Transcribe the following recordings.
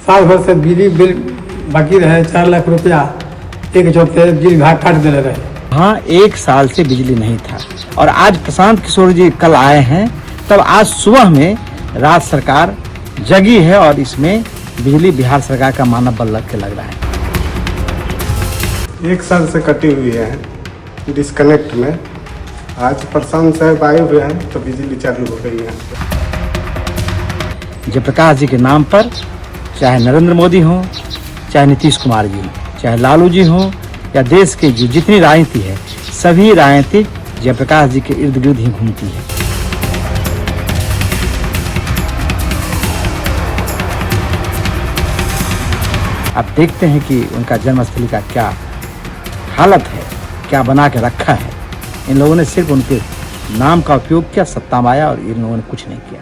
साल भर से बिजली बिल बाकी रहे 4 लाख रुपया एक चौथे बिजली विभाग काट दे रहे। हाँ, 1 साल से बिजली नहीं था और आज प्रशांत किशोर जी कल आए हैं, तब आज सुबह में राज्य सरकार जगी है और इसमें बिजली बिहार सरकार का मानव बल लग रहा है। 1 साल से कटी हुई है डिस्कनेक्ट में। आज प्रशांत साहब आए हुए हैं तो बिजली चालू हो गई है। जयप्रकाश जी के नाम पर चाहे नरेंद्र मोदी हो, चाहे नीतीश कुमार जी हो, चाहे लालू जी हो या देश के जितनी राजनीति है, सभी राजनीति जयप्रकाश जी के इर्द गिर्द ही घूमती है। आप देखते हैं कि उनका जन्मस्थली का क्या हालत है, क्या बना के रखा है। इन लोगों ने सिर्फ उनके नाम का उपयोग किया, सत्ता में आया और इन लोगों ने कुछ नहीं किया।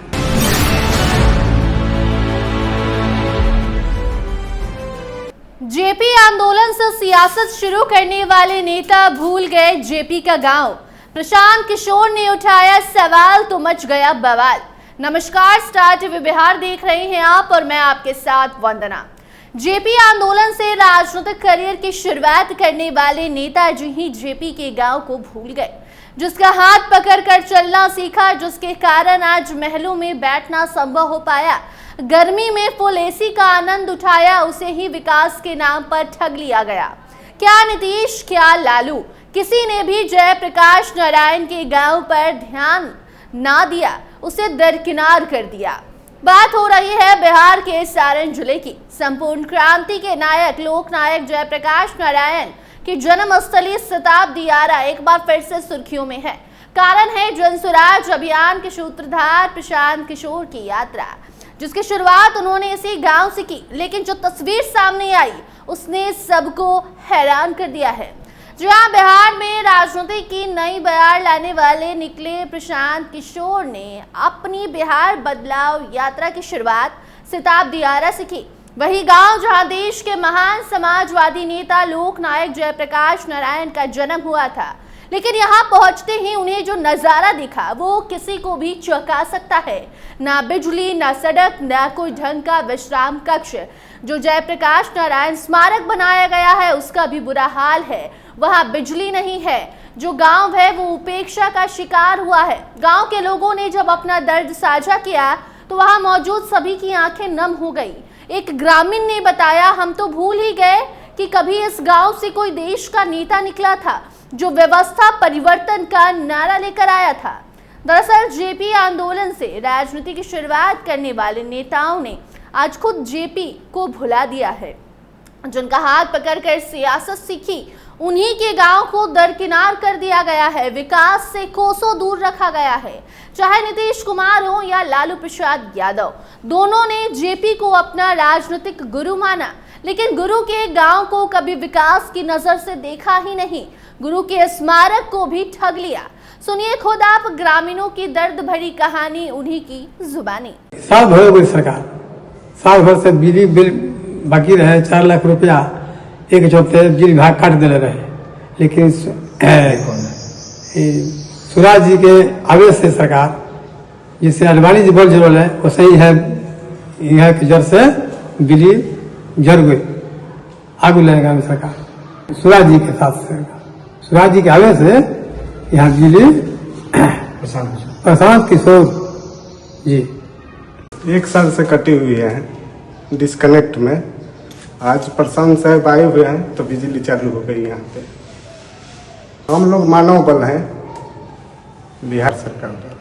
जेपी आंदोलन से सियासत शुरू करने वाले नेता भूल गए जेपी का गांव। प्रशांत किशोर ने उठाया सवाल तो मच गया बवाल। नमस्कार, स्टार टीवी बिहार देख रहे हैं आप और मैं आपके साथ वंदना। जेपी आंदोलन से राजनीतिक करियर की शुरुआत करने वाले नेताजी ही जेपी के गांव को भूल गए, जिसका हाथ पकड़कर चलना सीखा, जिसके कारण आज महलों में बैठना संभव हो पाया, गर्मी में फुल एसी का आनंद उठाया, उसे ही विकास के नाम पर ठग लिया गया। क्या नीतीश, क्या लालू, किसी ने भी जयप्रकाश नारायण के गांव पर ध्यान ना दिया, उसे दरकिनार कर दिया। बात हो रही है बिहार के सारण जिले की। संपूर्ण क्रांति के नायक, लोक नायक जयप्रकाश नारायण की जन्मस्थली शताब्दी यात्रा एक बार फिर से सुर्खियों में है। कारण है जनसुराज अभियान के सूत्रधार प्रशांत किशोर की यात्रा, जिसकी शुरुआत उन्होंने इसी गांव से की। लेकिन जो तस्वीर सामने आई उसने सबको हैरान कर दिया है। जहां बिहार में राजनीति की नई बयार लाने वाले निकले प्रशांत किशोर ने अपनी बिहार बदलाव यात्रा की शुरुआत शताब्दी यात्रा से की। वही गांव जहां देश के महान समाजवादी नेता लोक नायक जयप्रकाश नारायण का जन्म हुआ था। लेकिन यहाँ पहुंचते ही उन्हें जो नजारा दिखा वो किसी को भी चौंका सकता है। ना बिजली, ना सड़क, ना कोई ढंग का विश्राम कक्ष। जो जयप्रकाश नारायण स्मारक बनाया गया है उसका भी बुरा हाल है, वहां बिजली नहीं है। जो गांव है वो उपेक्षा का शिकार हुआ है। गांव के लोगों ने जब अपना दर्द साझा किया तो वहां मौजूद सभी की आंखें नम हो गई। एक ग्रामीण ने बताया, हम तो भूल ही गए कि कभी इस गांव से कोई देश का नेता निकला था जो व्यवस्था परिवर्तन का नारा लेकर आया था। दरअसल जेपी आंदोलन से राजनीति की शुरुआत करने वाले नेताओं ने आज खुद जेपी को भुला दिया है। जिनका हाथ पकड़कर सियासत सीखी, उन्हीं के गांव को दरकिनार कर दिया गया है, विकास से कोसों दूर रखा गया है। चाहे नीतीश कुमार हो या लालू प्रसाद यादव, दोनों ने जेपी को अपना राजनीतिक गुरु माना, लेकिन गुरु के गांव को कभी विकास की नजर से देखा ही नहीं। गुरु के स्मारक को भी ठग लिया। सुनिए खुद आप ग्रामीणों की दर्द भरी कहानी, उन्हीं की जुबानी। साल भर हुई सरकार, साल भर से बिजली बिल बाकी रहे 4 लाख रुपया एक चौथे बिजली विभाग काट दे रहे। लेकिन सूरज जी के आवेश से सरकार, जिससे अडवाणी जी बोल जरूर है वो सही है, यह की जड़ से बिजली जड़ गई, आगू लगेगा सरकार सूरज जी के साथ। सूरज जी के आवेश से यहाँ बिजली प्रशांत किशोर जी 1 साल से कटी हुई है डिस्कनेक्ट में। आज प्रशांत साहब आए हुए हैं तो बिजली चालू हो गई यहाँ पे। हम लोग मानव बल हैं बिहार सरकार द्वारा।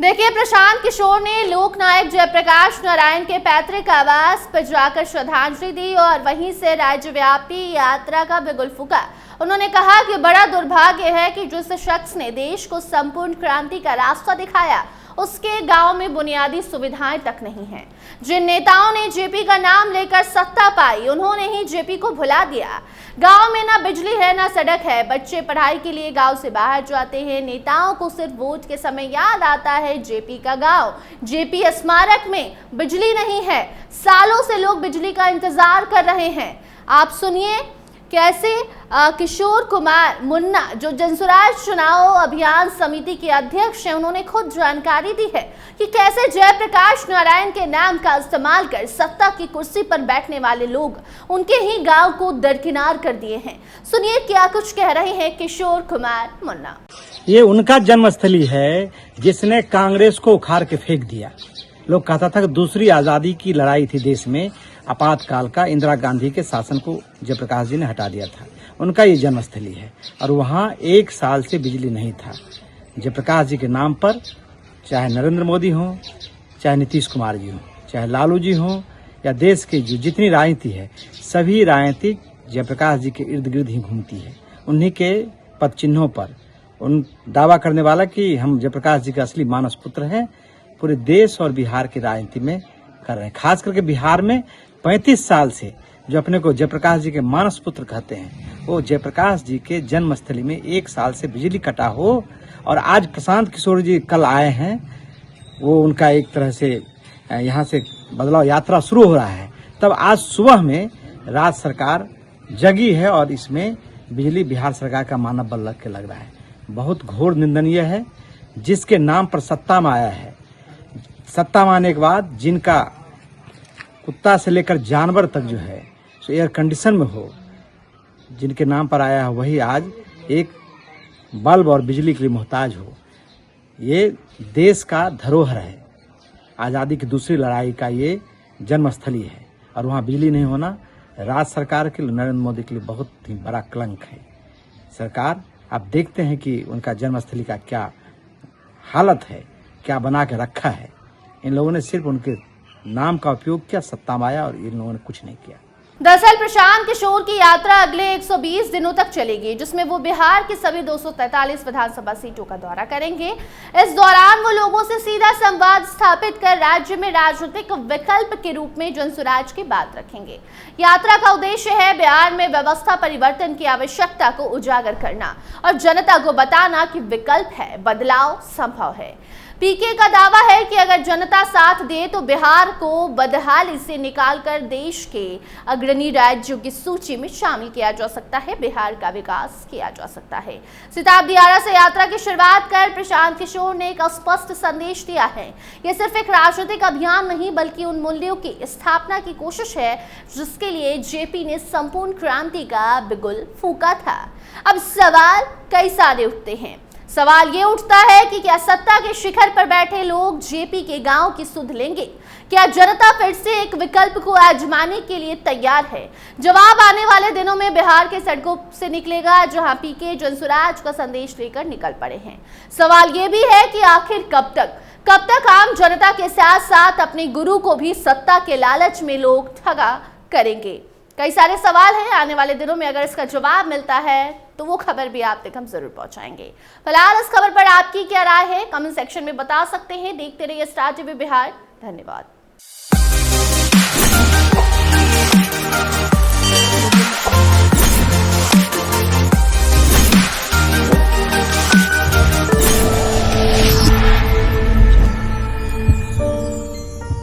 देखिए, प्रशांत किशोर ने लोक नायक जयप्रकाश नारायण के पैतृक आवास पर जाकर श्रद्धांजलि दी और वहीं से राज्यव्यापी यात्रा का बिगुल फूका। उन्होंने कहा कि बड़ा दुर्भाग्य है कि जिस शख्स ने देश को संपूर्ण क्रांति का रास्ता दिखाया उसके गांव में बुनियादी सुविधाएं तक नहीं हैं। जिन नेताओं ने जेपी का नाम लेकर सत्ता पाई, उन्होंने ही जेपी को भुला दिया। गांव में ना बिजली है, ना सड़क है। बच्चे पढ़ाई के लिए गांव से बाहर जाते हैं। नेताओं को सिर्फ वोट के समय याद आता है जेपी का गांव। जेपी स्मारक में बिजली नहीं है। सालों से लोग बिजली का इंतजार कर रहे हैं। आप सुनिए कैसे किशोर कुमार मुन्ना जो जनसुराज चुनाव अभियान समिति के अध्यक्ष हैं, उन्होंने खुद जानकारी दी है कि कैसे जयप्रकाश नारायण के नाम का इस्तेमाल कर सत्ता की कुर्सी पर बैठने वाले लोग उनके ही गांव को दरकिनार कर दिए हैं। सुनिए क्या कुछ कह रहे हैं किशोर कुमार मुन्ना। ये उनका जन्मस्थली है जिसने कांग्रेस को उखाड़ के फेंक दिया। लोग कहता था कि दूसरी आजादी की लड़ाई थी देश में, आपातकाल का, इंदिरा गांधी के शासन को जयप्रकाश जी ने हटा दिया था। उनका ये जन्मस्थली है और वहाँ 1 साल से बिजली नहीं था। जयप्रकाश जी के नाम पर चाहे नरेंद्र मोदी हो, चाहे नीतीश कुमार जी हो, चाहे लालू जी हो, या देश की जो जितनी राजनीति है, सभी राजनीति जयप्रकाश जी के इर्द गिर्द ही घूमती है। उन्हीं के पद चिन्हों पर उन दावा करने वाला कि हम जयप्रकाश जी के असली मानस पुत्र हैं, पूरे देश और बिहार की राजनीति में कर रहे हैं। खास करके बिहार में 35 साल से जो अपने को जयप्रकाश जी के मानस पुत्र कहते हैं, वो जयप्रकाश जी के जन्मस्थली में 1 साल से बिजली कटा हो और आज प्रशांत किशोर जी कल आए हैं, वो उनका एक तरह से यहाँ से बदलाव यात्रा शुरू हो रहा है। तब आज सुबह में राज्य सरकार जगी है और इसमें बिजली बिहार सरकार का मानव बल लग के लग रहा है। बहुत घोर निंदनीय है। जिसके नाम पर सत्ता में आया है, सत्ता में आने के बाद जिनका कुत्ता से लेकर जानवर तक जो है सो एयर कंडीशन में हो, जिनके नाम पर आया है, वही आज एक बल्ब और बिजली के लिए मोहताज हो। ये देश का धरोहर है। आज़ादी की दूसरी लड़ाई का ये जन्मस्थली है और वहाँ बिजली नहीं होना राज्य सरकार के लिए, नरेंद्र मोदी के लिए बहुत ही बड़ा कलंक है। सरकार आप देखते हैं कि उनका जन्मस्थली का क्या हालत है, क्या बना के रखा है। इन लोगों ने सिर्फ उनके नाम का उपयोग किया, सत्ता में आया और इन लोगों ने कुछ नहीं किया। दरअसल प्रशांत किशोर की यात्रा अगले 120 दिनों तक चलेगी, जिसमें वो बिहार की सभी 243 विधानसभा सीटों का दौरा करेंगे। इस दौरान वो लोगों से सीधा संवाद स्थापित कर राज्य में राजनीतिक विकल्प के रूप में जनसुराज की बात रखेंगे। यात्रा का उद्देश्य है बिहार में व्यवस्था परिवर्तन की आवश्यकता को उजागर करना और जनता को बताना कि विकल्प है, बदलाव संभव है। पीके का दावा है कि अगर जनता साथ दे तो बिहार को बदहाली से निकालकर देश के अग्रणी राज्यों की सूची में शामिल किया जा सकता है, बिहार का विकास किया जा सकता है। सिताब दियारा से यात्रा की शुरुआत कर प्रशांत किशोर ने एक स्पष्ट संदेश दिया है। यह सिर्फ एक राजनीतिक अभियान नहीं बल्कि उन मूल्यों की स्थापना की कोशिश है जिसके लिए जेपी ने संपूर्ण क्रांति का बिगुल फूंका था। अब सवाल कई सारे उठते हैं। सवाल ये उठता है कि क्या सत्ता के शिखर पर बैठे लोग जेपी के गांव की सुध लेंगे? क्या जनता फिर से एक विकल्प को आजमाने के लिए तैयार है? जवाब आने वाले दिनों में बिहार के सड़कों से निकलेगा, जहां पीके जनसुराज का संदेश लेकर निकल पड़े हैं। सवाल ये भी है कि आखिर कब तक आम जनता के साथ साथ अपने गुरु को भी सत्ता के लालच में लोग ठगा करेंगे? कई सारे सवाल हैं। आने वाले दिनों में अगर इसका जवाब मिलता है तो वो खबर भी आप तक हम जरूर पहुंचाएंगे। फिलहाल इस खबर पर आपकी क्या राय है, कमेंट सेक्शन में बता सकते हैं। देखते रहिए स्टार टीवी बिहार। धन्यवाद।